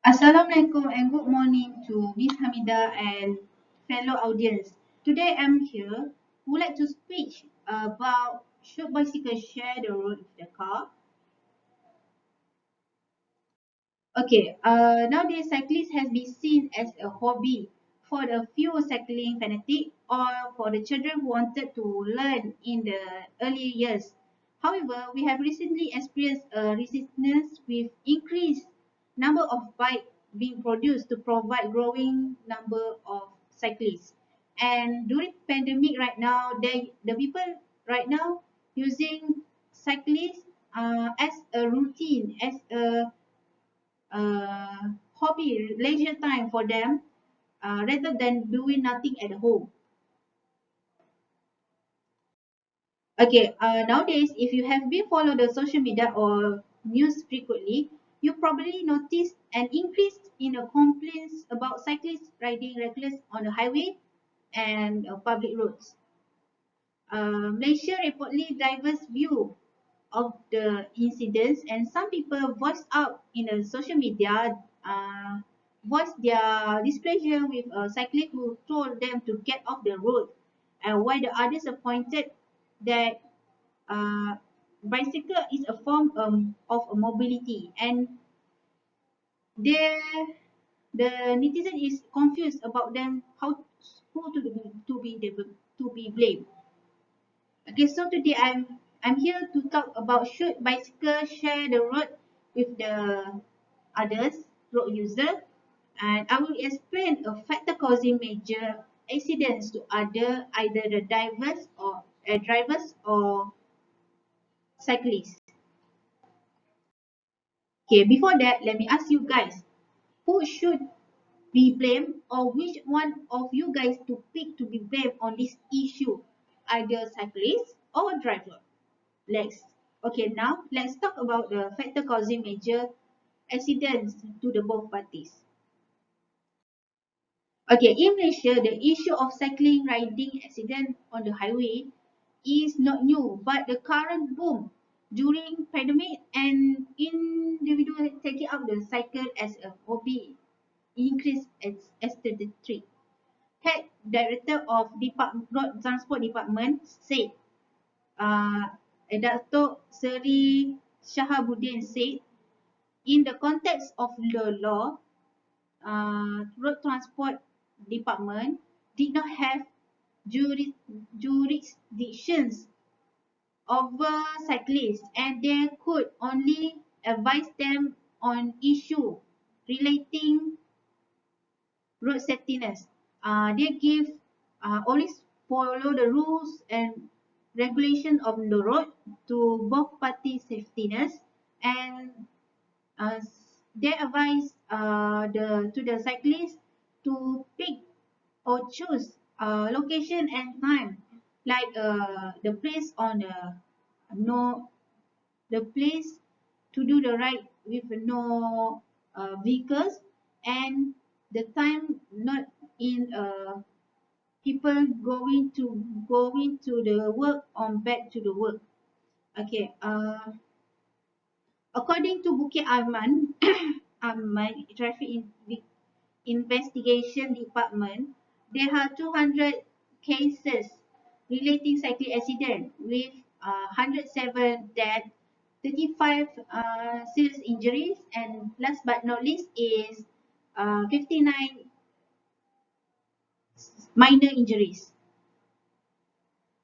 Assalamualaikum and good morning to Miss Hamidah and fellow audience. Today I'm here. Would like to speak about should bicycle share the road with the car? Okay, nowadays cyclists has been seen as a hobby for the few cycling fanatic or for the children who wanted to learn in the early years. However, we have recently experienced a resistance with increased number of bikes being produced to provide growing number of cyclists. And during pandemic right now, the people right now using cyclists as a routine, as a hobby, leisure time for them rather than doing nothing at home. Okay, nowadays, if you have been follow the social media or news frequently, you probably noticed an increase in the complaints about cyclists riding reckless on the highway and public roads. Malaysia reportedly diverse view of the incidents, and some people voiced out in the social media, voiced their displeasure with a cyclist who told them to get off the road, and while the others pointed that uh, bicycle is a form of a mobility, and they, the netizen is confused about them how who to be blamed. Okay, so today I'm here to talk about should bicycle share the road with the others road user, and I will explain a factor causing major accidents to either the drivers or cyclists. Okay, before that, let me ask you guys, who should be blamed or which one of you guys to pick to be blamed on this issue, either cyclist or driver? Let's okay, now let's talk about the factor causing major accidents to the both parties. Okay, in Malaysia, the issue of cycling riding accident on the highway is not new, but the current boom during pandemic and individual taking up the cycle as a hobby increased as the trend. Head Director of Road Transport Department said, Dato' Seri Shahabuddin said, in the context of the law, Road Transport Department did not have jurisdictions over cyclists, and they could only advise them on issue relating road safetyness. They give always follow the rules and regulation of the road to both party safetyness, and uh, they advise the cyclist to pick or choose location and time, like the place on no the place to do the ride with no vehicles, and the time not in people going to the work or back to the work. Okay, according to Bukit Arman, Arman Traffic Investigation Department, there are 200 cases relating cycling accident with 107 deaths, 35 serious injuries, and last but not least is 59 minor injuries.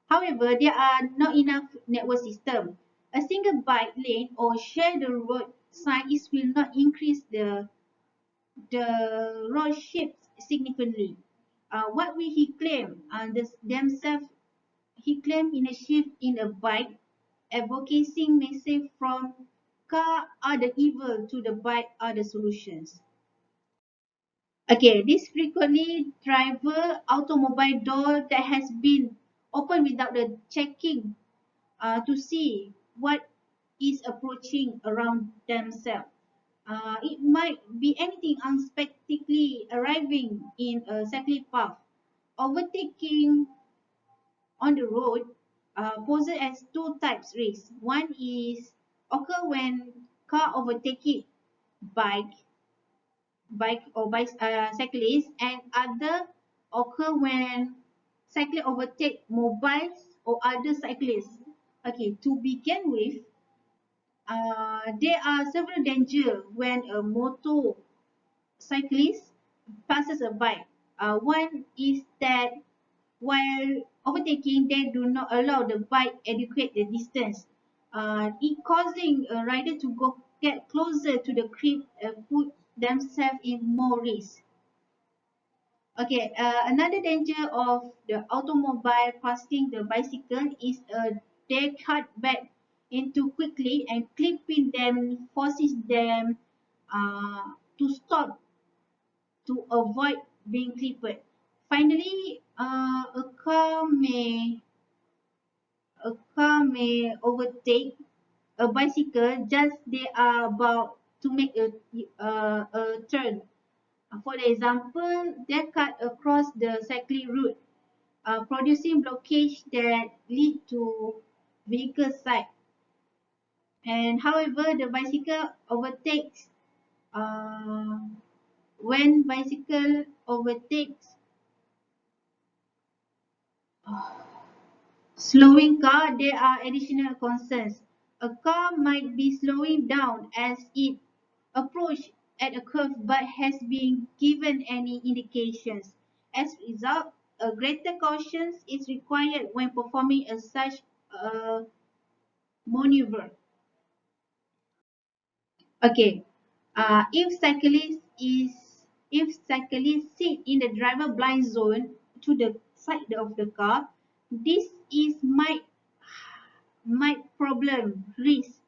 However, there are not enough network system. A single bike lane or share the road sign is will not increase the road shape significantly. What will he claim? Themselves, he claimed in a shift in a bike, advocating message from car are the evil to the bike are the solutions. Okay, this frequently driver automobile door that has been opened without the checking to see what is approaching around themselves. It might be anything unexpectedly arriving in a cycling path, overtaking on the road poses as two types risk. One is occur when car overtake bike, bike or cyclists, and other occur when cyclists overtake mobiles or other cyclists. Okay, to begin with, there are several dangers when a motorcyclist passes a bike. One is that while overtaking, they do not allow the bike adequate the distance, it causing a rider to get closer to the creep and put themselves in more risk. Okay, another danger of the automobile passing the bicycle is they cut back into quickly and clipping them forces them to stop to avoid being clipped. Finally, a car may overtake a bicycle just they are about to make a turn. For example, they cut across the cycling route, producing blockage that lead to vehicle side. And however, the bicycle overtakes uh, when bicycle overtakes slowing car, there are additional concerns. A car might be slowing down as it approaches at a curve but has been given any indications. As a result, a greater caution is required when performing a such maneuver. Okay, if cyclist sit in the driver blind zone to the side of the car, this is might problem risk.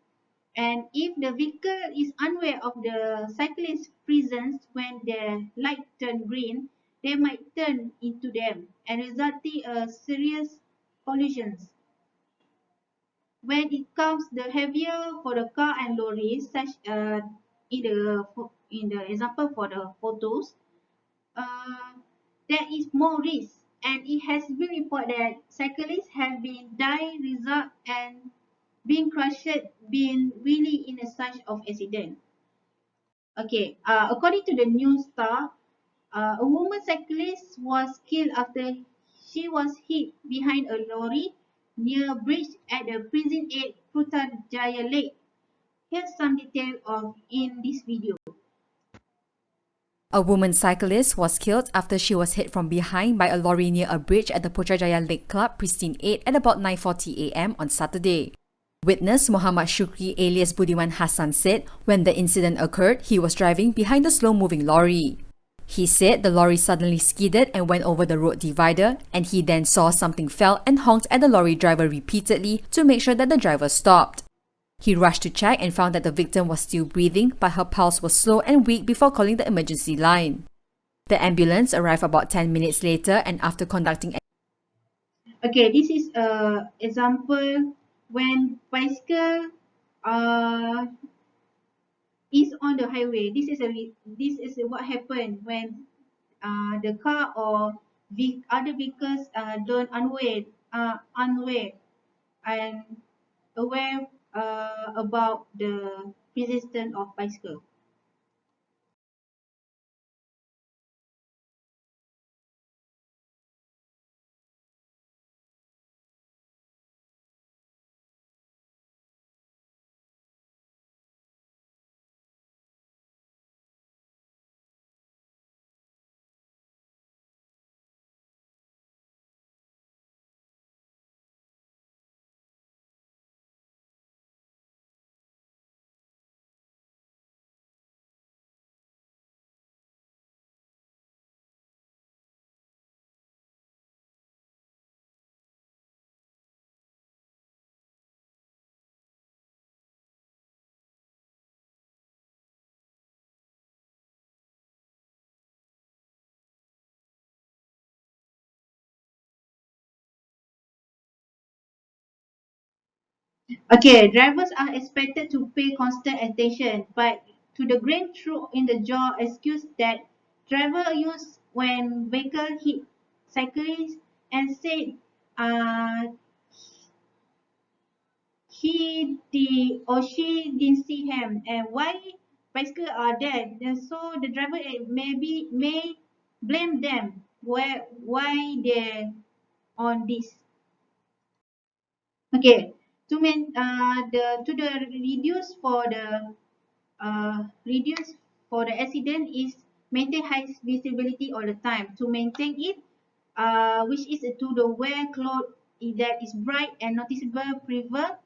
And if the vehicle is unaware of the cyclist's presence when the light turn green, they might turn into them and resulting a serious collisions. When it comes the heavier for the car and lorries, such in the example for the photos, uh, there is more risk, and it has been reported that cyclists have been die result and being crushed, being really in a such of accident. Okay, according to the News Star, a woman cyclist was killed after she was hit behind a lorry near a bridge at the Prison 8 Putrajaya Lake. Here's some detail of in this video. A woman cyclist was killed after she was hit from behind by a lorry near a bridge at the Putrajaya Lake Club Pristine 8 at about 9:40 a.m. on Saturday. Witness Muhammad Shukri alias Budiman Hassan said when the incident occurred, he was driving behind a slow-moving lorry. He said the lorry suddenly skidded and went over the road divider, and he then saw something fell and honked at the lorry driver repeatedly to make sure that the driver stopped. He rushed to check and found that the victim was still breathing, but her pulse was slow and weak before calling the emergency line. The ambulance arrived about 10 minutes later, and after conducting Okay, this is a example when bicycle uh, is on the highway. This is what happened when the car or other vehicles don't unaware and aware about the resistance of bicycle. Okay, drivers are expected to pay constant attention, but to the grain through in the jaw excuse that driver use when vehicle hit cyclists and said uh, she didn't see him and why bicycle are there, and so the driver may blame them why they're on this. Okay, to the reduce for the accident is maintain high visibility all the time. To maintain it, which is to the wear cloth that is bright and noticeable, prefer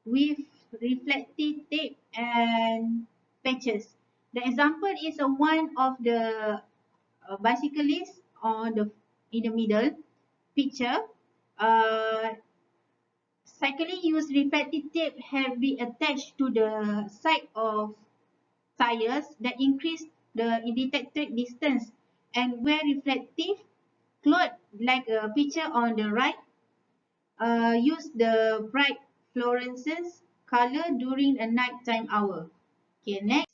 with reflective tape and patches. The example is one of the bicyclists on the in the middle picture. Uh, Cycling use reflective tape have been attached to the side of tires that increase the detected distance, and wear reflective cloth like a picture on the right. Use the bright fluorescence color during a nighttime hour. Okay, next.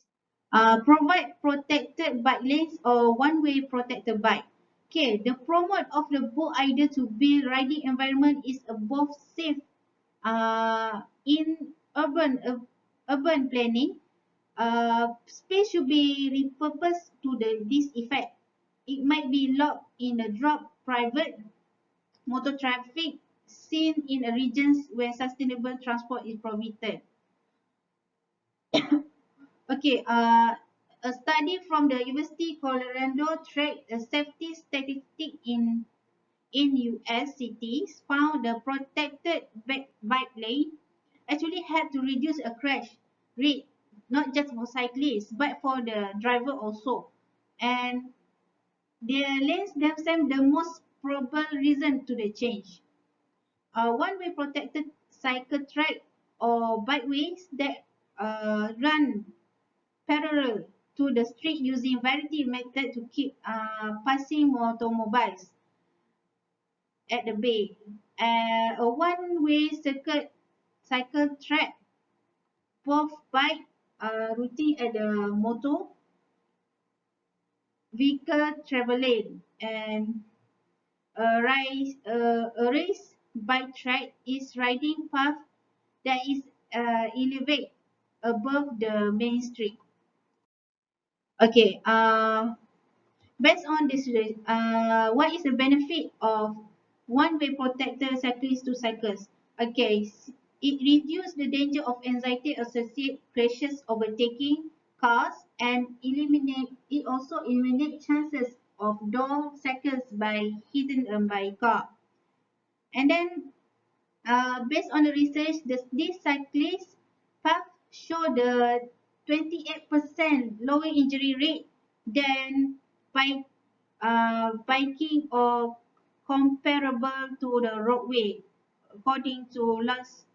Provide protected bike lanes or one-way protected bike. Okay, the promote of the both idea to build riding environment is both safe in urban planning. Space should be repurposed to this effect. It might be locked in a drop private motor traffic seen in regions where sustainable transport is prohibited. Okay, a study from the University Colorado tracked a safety statistic in US cities found the protected bike lane actually helped to reduce a crash rate, not just for cyclists but for the driver also. And the lanes themselves the most probable reason to the change. One-way protected cycle track or bikeways that run parallel to the street using variety method to keep passing automobiles at the bay. A one-way cycle track, both bike routing at the motor vehicle travel lane, and a race bike track is riding path that is elevated above the main street. Okay, based on this, what is the benefit of one-way protector cyclists to cyclists? Okay, it reduces the danger of anxiety associated crashes, overtaking cars, and it also eliminates chances of door cycles by hitting by car. And then, based on the research, this cyclist path show the 28% lower injury rate than by biking or comparable to the roadway, according to last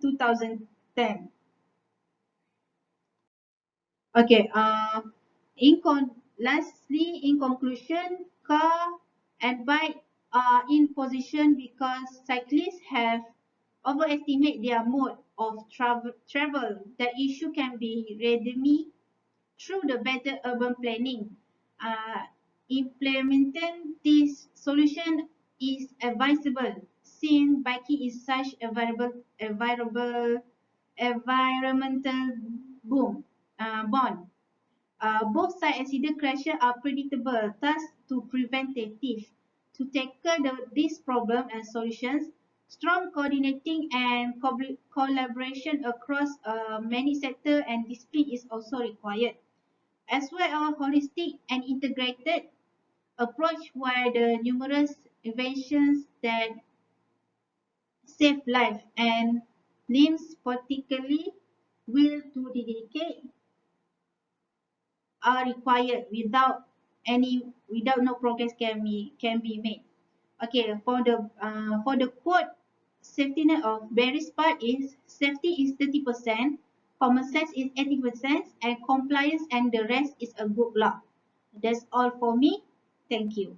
2010. Okay. Lastly, in conclusion, car and bike are in position because cyclists have overestimated their mode of travel. The issue can be remedied through the better urban planning. Implementing this solution is advisable since biking is such a environmental bond. Both side accident crashes are predictable, thus to preventative. To tackle this problem and solutions, strong coordinating and collaboration across many sectors and disciplines is also required, as well as holistic and integrated approach where the numerous inventions that save life and limbs, particularly will to dedicate, are required without no progress can be made. Okay, for the quote, safety net of Barry's part is safety is 30%, common sense is 80%, and compliance and the rest is a good luck. That's all for me. Thank you.